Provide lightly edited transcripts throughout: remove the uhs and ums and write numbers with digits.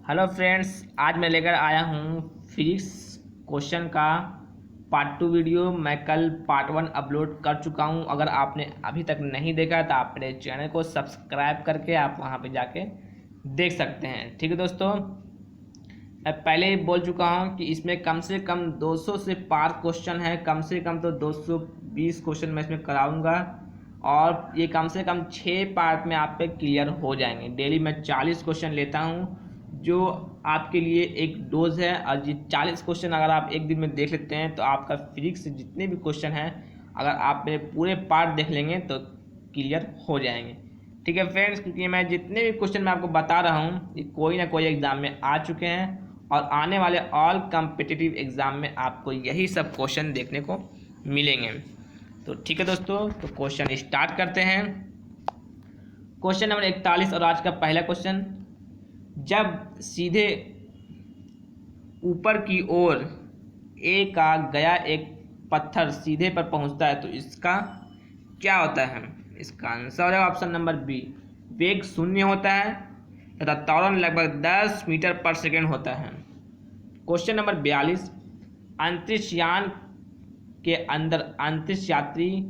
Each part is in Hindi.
हेलो फ्रेंड्स, आज मैं लेकर आया हूँ फिजिक्स क्वेश्चन का पार्ट 2 वीडियो। मैं कल पार्ट 1 अपलोड कर चुका हूँ। अगर आपने अभी तक नहीं देखा तो आप मेरे चैनल को सब्सक्राइब करके आप वहाँ पे जाके देख सकते हैं। ठीक है दोस्तों, मैं पहले ही बोल चुका हूँ कि इसमें कम से कम 200 से पार क्वेश्चन है। कम से कम तो 220 क्वेश्चन मैं इसमें कराऊँगा और ये कम से कम 6 पार्ट में आप पे क्लियर हो जाएंगे। डेली मैं 40 क्वेश्चन लेता हूँ जो आपके लिए एक डोज है। और ये 40 क्वेश्चन अगर आप एक दिन में देख लेते हैं तो आपका फिजिक्स से जितने भी क्वेश्चन हैं अगर आप मेरे पूरे पार्ट देख लेंगे तो क्लियर हो जाएंगे। ठीक है फ्रेंड्स, क्योंकि मैं जितने भी क्वेश्चन मैं आपको बता रहा हूँ ये कोई ना कोई एग्ज़ाम में आ चुके हैं और आने वाले ऑल कम्पिटिटिव एग्ज़ाम में आपको यही सब क्वेश्चन देखने को मिलेंगे। तो ठीक है दोस्तों, तो क्वेश्चन स्टार्ट करते हैं। क्वेश्चन नंबर 41 और आज का पहला क्वेश्चन, जब सीधे ऊपर की ओर ए का गया एक पत्थर सीधे पर पहुंचता है तो इसका क्या होता है? इसका आंसर हो जाएगा ऑप्शन नंबर बी, वेग शून्य होता है तथा त्वरण लगभग 10 मीटर पर सेकेंड होता है। क्वेश्चन नंबर 42, अंतरिक्ष यान के अंदर अंतरिक्ष यात्री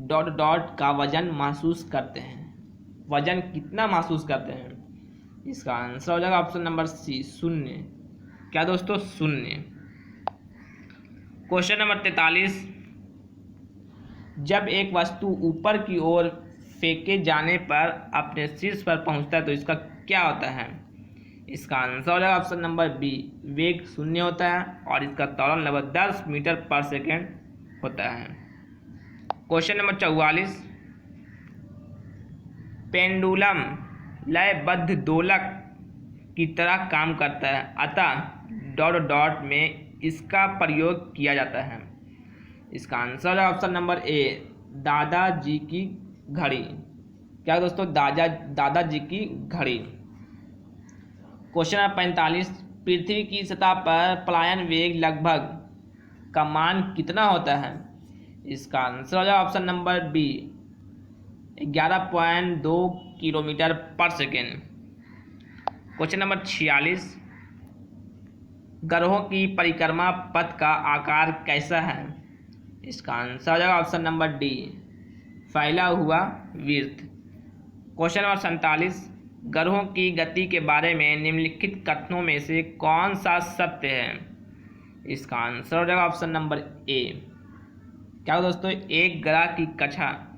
डॉट डॉट का वजन महसूस करते हैं। वजन कितना महसूस करते हैं? इसका आंसर हो जाएगा ऑप्शन नंबर सी, शून्य। क्या दोस्तों? शून्य। क्वेश्चन नंबर 43, जब एक वस्तु ऊपर की ओर फेंके जाने पर अपने शीर्ष पर पहुंचता है तो इसका क्या होता है? इसका आंसर हो जाएगा ऑप्शन नंबर बी, वेग शून्य होता है और इसका त्वरण लगभग 10 मीटर पर सेकेंड होता है। क्वेश्चन नंबर 44, पेंडुलम लयबद्ध दोलक की तरह काम करता है अतः डॉट डॉट में इसका प्रयोग किया जाता है। इसका आंसर है ऑप्शन नंबर ए, दादाजी की घड़ी। क्या दोस्तों? दादाजी की घड़ी। क्वेश्चन नंबर 45, पृथ्वी की सतह पर पलायन वेग लगभग का मान कितना होता है? इसका आंसर हो जाएगा ऑप्शन नंबर बी, 11.2 किलोमीटर पर सेकेंड। क्वेश्चन नंबर 46, ग्रहों की परिक्रमा पथ का आकार कैसा है? इसका आंसर हो जाएगा ऑप्शन नंबर डी, फैला हुआ वृत्त। क्वेश्चन नंबर 47, ग्रहों की गति के बारे में निम्नलिखित कथनों में से कौन सा सत्य है? इसका आंसर हो जाएगा ऑप्शन नंबर ए। क्या दोस्तों? एक ग्रह की कक्षा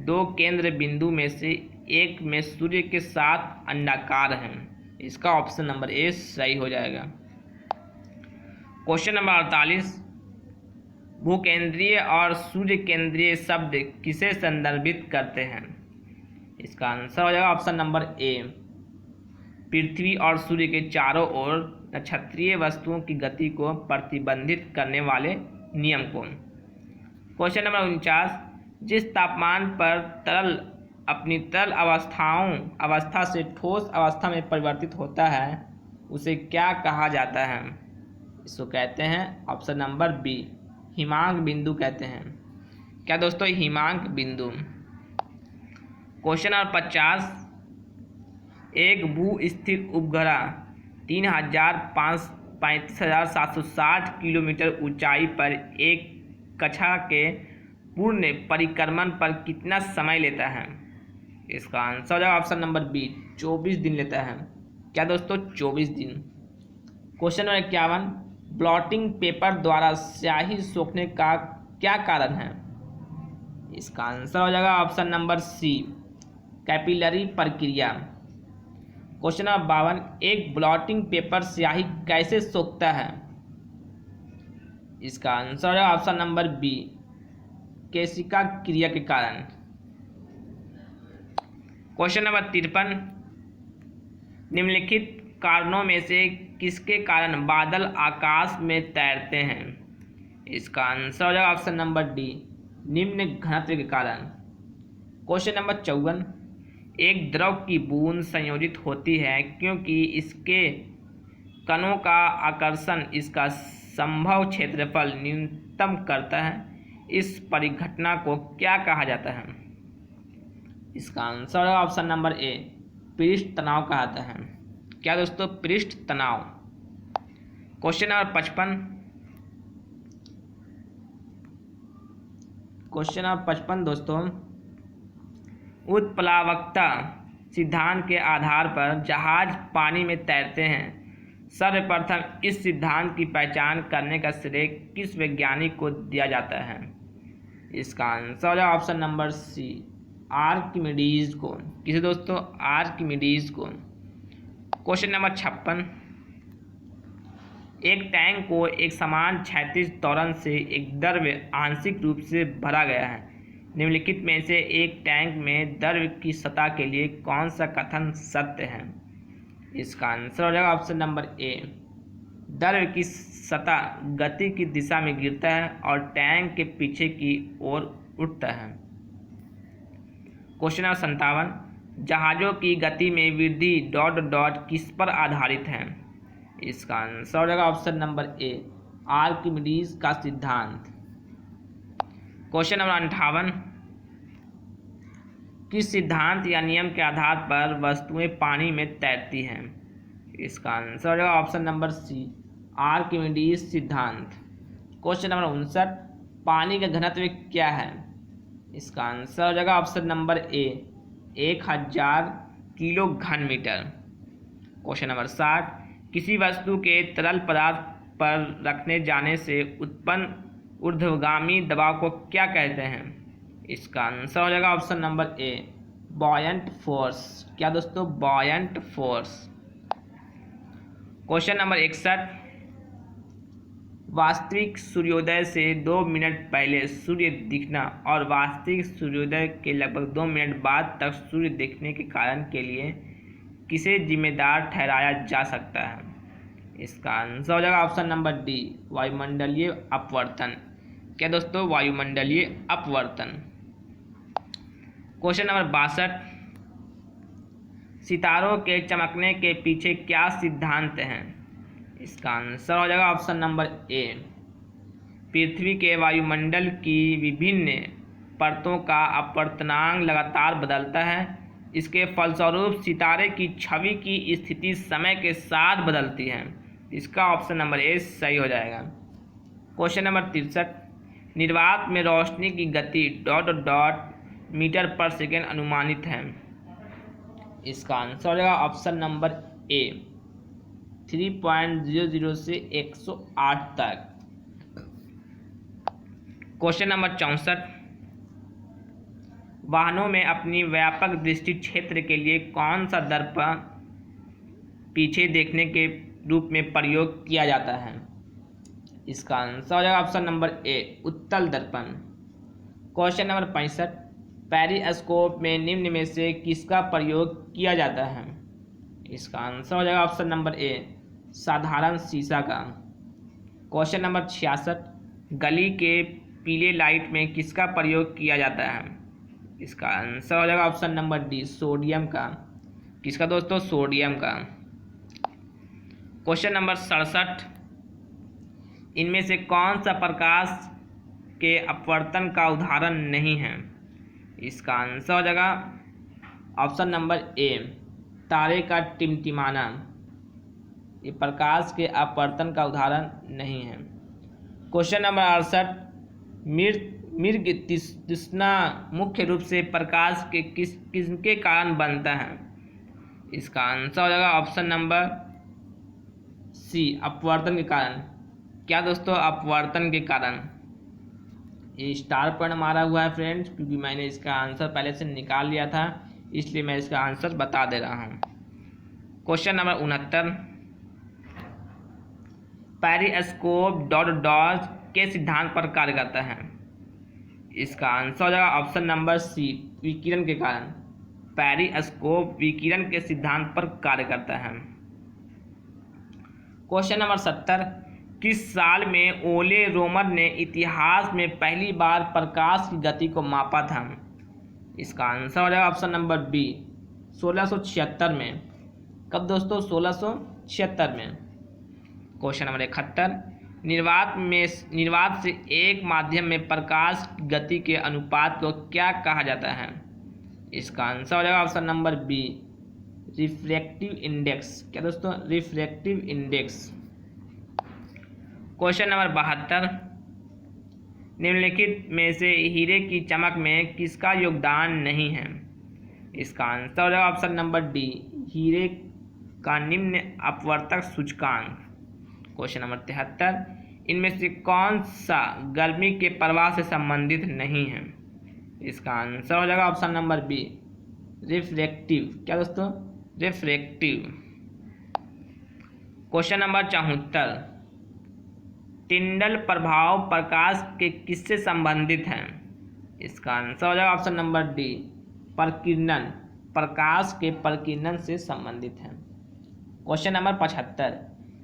2 केंद्र बिंदु में से एक में सूर्य के साथ अंडाकार है। इसका ऑप्शन नंबर ए सही हो जाएगा। क्वेश्चन नंबर 48, भूकेंद्रीय और सूर्य केंद्रीय शब्द किसे संदर्भित करते हैं? इसका आंसर हो जाएगा ऑप्शन नंबर ए, पृथ्वी और सूर्य के चारों ओर नक्षत्रीय वस्तुओं की गति को प्रतिबंधित करने वाले नियम को। क्वेश्चन नंबर 49, जिस तापमान पर तरल अपनी तरल अवस्था से ठोस अवस्था में परिवर्तित होता है उसे क्या कहा जाता है? इसको कहते हैं ऑप्शन नंबर बी, हिमांक बिंदु कहते हैं। क्या दोस्तों? हिमांक बिंदु। क्वेश्चन नंबर 50, एक भू स्थिर उपग्रह 35,760 किलोमीटर ऊंचाई पर एक कक्षा के पूर्ण परिक्रमण पर कितना समय लेता है? इसका आंसर हो जाएगा ऑप्शन नंबर बी, 24 दिन लेता है। क्या दोस्तों? 24 दिन। क्वेश्चन नंबर 51, ब्लॉटिंग पेपर द्वारा स्याही सोखने का क्या कारण है? इसका आंसर हो जाएगा ऑप्शन नंबर सी, कैपिलरी प्रक्रिया। क्वेश्चन नंबर 52, एक ब्लॉटिंग पेपर स्याही कैसे सोखता है? इसका आंसर है ऑप्शन नंबर बी, केशिका क्रिया के कारण। क्वेश्चन नंबर 53, निम्नलिखित कारणों में से किसके कारण बादल आकाश में तैरते हैं? इसका आंसर हो जाएगा ऑप्शन नंबर डी, निम्न घनत्व के कारण। क्वेश्चन नंबर 54, एक द्रव की बूंद संयोजित होती है क्योंकि इसके कणों का आकर्षण इसका संभव क्षेत्रफल न्यूनतम करता है। इस परिघटना को क्या कहा जाता है? इसका आंसर है ऑप्शन नंबर ए, पृष्ठ तनाव कहता है। क्या दोस्तों? पृष्ठ तनाव। Question number 55। क्वेश्चन नंबर 55 दोस्तों, उत्प्लावकता सिद्धांत के आधार पर जहाज पानी में तैरते हैं। सर्वप्रथम इस सिद्धांत की पहचान करने का श्रेय किस वैज्ञानिक को दिया जाता है? इसका आंसर है ऑप्शन नंबर सी, आर्किमिडीज को। किसे दोस्तों? आर्किमिडीज को। Question number 56। एक टैंक को एक समान क्षैतिज त्वरण से एक द्रव्य आंशिक रूप से भरा गया है। निम्नलिखित में से एक टैंक में द्रव्य की सतह के लिए कौन सा कथन सत्य है? इसका आंसर हो जाएगा ऑप्शन नंबर ए, द्रव्य की सतह गति की दिशा में गिरता है और टैंक के पीछे की ओर उठता है। Question number 57। जहाज़ों की गति में वृद्धि डॉट डॉट किस पर आधारित है? इसका आंसर हो जाएगा ऑप्शन नंबर ए, आर्किमिडीज का सिद्धांत। Question number 58। किस सिद्धांत या नियम के आधार पर वस्तुएं पानी में तैरती हैं? इसका आंसर हो जाएगा ऑप्शन नंबर सी, आर्किमिडीज सिद्धांत। Question number 59। पानी का घनत्व क्या है? इसका आंसर हो जाएगा ऑप्शन नंबर ए, 1000 किलो घन मीटर। Question number 60। किसी वस्तु के तरल पदार्थ पर रखने जाने से उत्पन्न ऊर्ध्वगामी दबाव को क्या कहते हैं? इसका आंसर हो जाएगा option number A, buoyant force. क्या दोस्तों? Buoyant force. Question number 61। वास्तविक सूर्योदय से 2 मिनट पहले सूर्य दिखना और वास्तविक सूर्योदय के लगभग 2 मिनट बाद तक सूर्य दिखने के कारण के लिए किसे जिम्मेदार ठहराया जा सकता है? इसका आंसर हो जाएगा ऑप्शन नंबर डी, वायुमंडलीय अपवर्तन। क्या दोस्तों? वायुमंडलीय अपवर्तन। Question number 62। सितारों के चमकने के पीछे क्या सिद्धांत हैं? इसका आंसर हो जाएगा ऑप्शन नंबर ए, पृथ्वी के वायुमंडल की विभिन्न परतों का अपवर्तनांक लगातार बदलता है। इसके फलस्वरूप सितारे की छवि की स्थिति समय के साथ बदलती है। इसका ऑप्शन नंबर ए सही हो जाएगा। Question number 63। निर्वात में रोशनी की गति डॉट डॉट मीटर पर सेकेंड अनुमानित है। इसका आंसर हो जाएगा ऑप्शन नंबर ए, 3.00 से 108 तक। Question number 64। वाहनों में अपनी व्यापक दृष्टि क्षेत्र के लिए कौन सा दर्पण पीछे देखने के रूप में प्रयोग किया जाता है? इसका आंसर हो जाएगा ऑप्शन नंबर ए, उत्तल दर्पण। Question number 65। पेरिस्कोप में निम्न में से किसका प्रयोग किया जाता है? इसका आंसर हो जाएगा ऑप्शन नंबर ए, साधारण शीशा का। Question number 66। गली के पीले लाइट में किसका प्रयोग किया जाता है? इसका आंसर हो जाएगा ऑप्शन नंबर डी, सोडियम का। किसका दोस्तों? सोडियम का। Question number 67। इनमें से कौन सा प्रकाश के अपवर्तन का उदाहरण नहीं है? इसका आंसर हो जाएगा ऑप्शन नंबर ए, तारे का टिमटिमाना। ये प्रकाश के अपवर्तन का उदाहरण नहीं है। Question number 68। मृग तृष्णा मुख्य रूप से प्रकाश के किसके कारण बनता है? इसका आंसर हो जाएगा ऑप्शन नंबर सी, अपवर्तन के कारण। क्या दोस्तों? अपवर्तन के कारण। ये स्टार पॉइंट मारा हुआ है फ्रेंड्स, क्योंकि मैंने इसका आंसर पहले से निकाल लिया था, इसलिए मैं इसका आंसर बता दे रहा हूँ। Question number 69। Periscope dot dot के सिद्धांत पर कार्य करता है? इसका आंसर हो जाएगा ऑप्शन नंबर सी, विकिरण के कारण। पेरिस्कोप विकिरण के सिद्धांत पर कार्य करता है। Question number 70। किस साल में ओले रोमर ने इतिहास में पहली बार प्रकाश की गति को मापा था? इसका आंसर हो जाएगा ऑप्शन नंबर बी, 1676 में। कब दोस्तों? 1676 में। Question number 71। निर्वात से एक माध्यम में प्रकाश की गति के अनुपात को क्या कहा जाता है? इसका आंसर हो जाएगा option number B, refractive index. क्या दोस्तों? Refractive index. क्वेश्चन नंबर 72, निम्नलिखित में से हीरे की चमक में किसका योगदान नहीं है? इसका आंसर हो जाएगा ऑप्शन नंबर डी, हीरे का निम्न अपवर्तक सूचकांक। क्वेश्चन नंबर 73, इनमें से कौन सा गर्मी के प्रवाह से संबंधित नहीं है? इसका आंसर हो जाएगा ऑप्शन नंबर बी, रिफ्रैक्टिव। क्या दोस्तों? रिफ्रैक्टिव। क्वेश्चन नंबर 74, टिंडल प्रभाव प्रकाश के किससे संबंधित है? इसका आंसर हो जाएगा ऑप्शन नंबर डी, प्रकीर्णन। प्रकाश के प्रकीर्णन से संबंधित है। क्वेश्चन नंबर 75,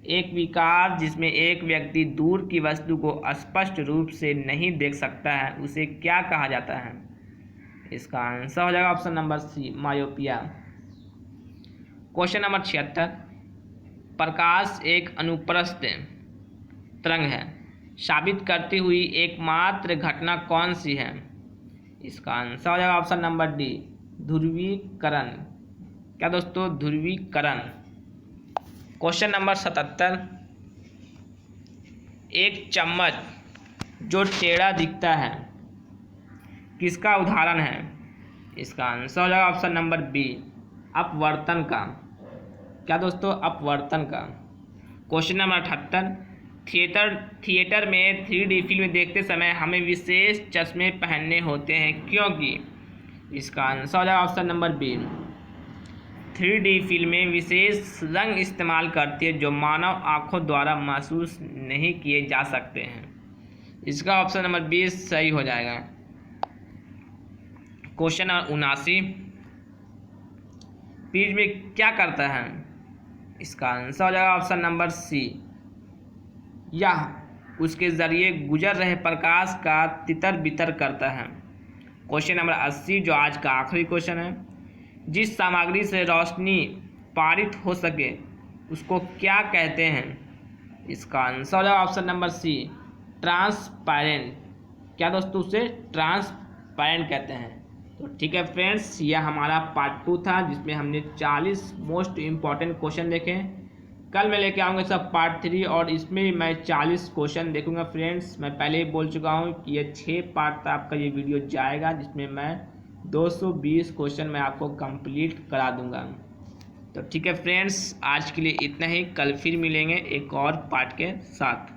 एक विकार जिसमें एक व्यक्ति दूर की वस्तु को स्पष्ट रूप से नहीं देख सकता है उसे क्या कहा जाता है? इसका आंसर हो जाएगा option number C, myopia. Question number 76, प्रकाश एक अनुप्रस्थ तरंग है साबित करती हुई एकमात्र घटना कौन सी है? इसका आंसर हो जाएगा ऑप्शन नंबर डी, ध्रुवीकरण। क्या दोस्तों? ध्रुवीकरण। क्वेश्चन नंबर 77, एक चम्मच जो टेढ़ा दिखता है किसका उदाहरण है? इसका आंसर हो जाएगा ऑप्शन नंबर बी, अपवर्तन का। क्या दोस्तों? अपवर्तन का। क्वेश्चन नंबर 78, थिएटर में 3D फिल्म देखते समय हमें विशेष चश्मे पहनने होते हैं क्योंकि? इसका आंसर हो जाएगा ऑप्शन नंबर बी, 3D फिल्में विशेष रंग इस्तेमाल करती है जो मानव आँखों द्वारा महसूस नहीं किए जा सकते हैं। इसका ऑप्शन नंबर बी सही हो जाएगा। क्वेश्चन नंबर 79, प्रिज्म में क्या करता है? इसका आंसर हो जाएगा ऑप्शन नंबर सी, यह उसके जरिए गुजर रहे प्रकाश का तितर बितर करता है। क्वेश्चन नंबर 80, जो आज का आखिरी क्वेश्चन है, जिस सामग्री से रोशनी पारित हो सके उसको क्या कहते हैं? इसका आंसर हो जाएगा ऑप्शन नंबर सी, ट्रांसपेरेंट। क्या दोस्तों? उसे ट्रांसपेरेंट कहते हैं। तो ठीक है फ्रेंड्स, यह हमारा पार्ट 2 था जिसमें हमने 40 मोस्ट इम्पॉर्टेंट क्वेश्चन देखे। कल मैं लेके आऊँगा सब पार्ट 3 और इसमें भी मैं 40 क्वेश्चन देखूंगा फ्रेंड्स। मैं पहले ही बोल चुका हूँ कि ये 6 पार्ट तक आपका ये वीडियो जाएगा जिसमें मैं 220 क्वेश्चन मैं आपको कंप्लीट करा दूंगा। तो ठीक है फ्रेंड्स, आज के लिए इतना ही। कल फिर मिलेंगे एक और पार्ट के साथ।